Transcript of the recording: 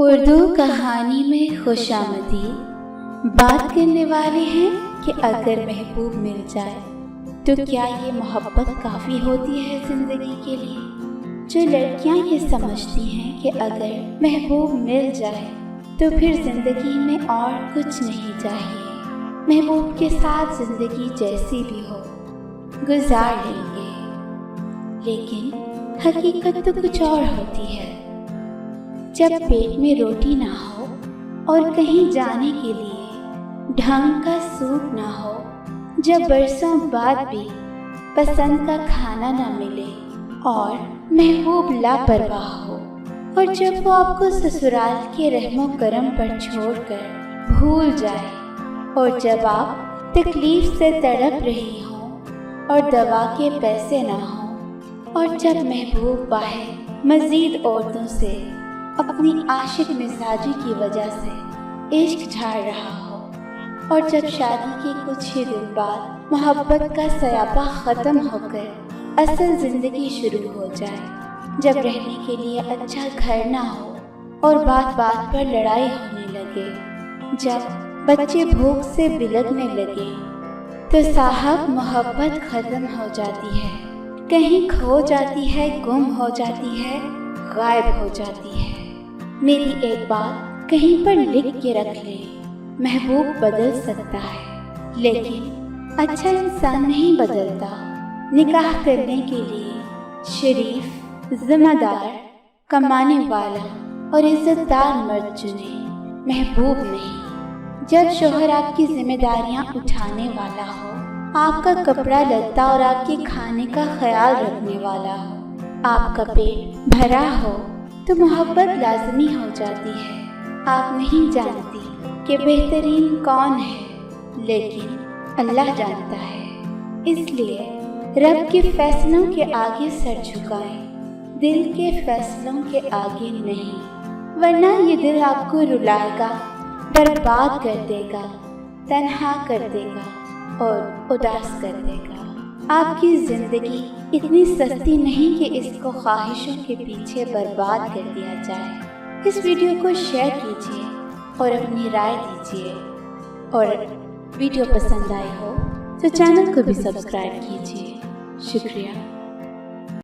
اردو کہانی میں خوش آمدید بات کرنے والے ہیں کہ اگر محبوب مل جائے تو کیا یہ محبت کافی ہوتی ہے زندگی کے لیے؟ جو لڑکیاں یہ سمجھتی ہیں کہ اگر محبوب مل جائے تو پھر زندگی میں اور کچھ نہیں چاہیے، محبوب کے ساتھ زندگی جیسی بھی ہو گزار لیں گے، لیکن حقیقت تو کچھ اور ہوتی ہے۔ جب پیٹ میں روٹی نہ ہو اور کہیں جانے کے لیے ڈھنگ کا سوٹ نہ ہو، جب برسوں بعد بھی پسند کا کھانا نہ ملے اور محبوب لاپرواہ ہو، اور جب وہ آپ کو سسرال کے رحم و کرم پر چھوڑ کر بھول جائے، اور جب آپ تکلیف سے تڑپ رہی ہوں اور دوا کے پیسے نہ ہوں، اور جب محبوب باہر مزید عورتوں سے اپنی عاشق مزاجی کی وجہ سے عشق جھاڑ رہا ہو، اور جب شادی کے کچھ ہی دن بعد محبت کا سیاپا ختم ہو کر اصل زندگی شروع ہو جائے، جب رہنے کے لیے اچھا گھر نہ ہو اور بات بات پر لڑائی ہونے لگے، جب بچے بھوک سے بلکنے لگے، تو صاحب محبت ختم ہو جاتی ہے، کہیں کھو جاتی ہے، گم ہو جاتی ہے، غائب ہو جاتی ہے۔ میری ایک بات کہیں پر لکھ کے رکھ لے، محبوب بدل سکتا ہے لیکن اچھا انسان نہیں بدلتا۔ نکاح کرنے کے لیے شریف، ذمہ دار، کمانے والا اور عزت دار مرد چنے، محبوب نہیں۔ جب شوہر آپ کی ذمہ داریاں اٹھانے والا ہو، آپ کا کپڑا لتا اور آپ کے کھانے کا خیال رکھنے والا ہو، آپ کا پیٹ بھرا ہو، تو محبت لازمی ہو جاتی ہے۔ آپ نہیں جانتی کہ بہترین کون ہے، لیکن اللہ جانتا ہے، اس لیے رب کے فیصلوں کے آگے سر جھکائیں، دل کے فیصلوں کے آگے نہیں، ورنہ یہ دل آپ کو رلائے گا، برباد کر دے گا، تنہا کر دے گا اور اداس کر دے گا۔ آپ کی زندگی اتنی سستی نہیں کہ اس کو خواہشوں کے پیچھے برباد کر دیا جائے۔ اس ویڈیو کو شیئر کیجیے اور اپنی رائے دیجیے، اور ویڈیو پسند آئی ہو تو چینل کو بھی سبسکرائب کیجیے۔ شکریہ۔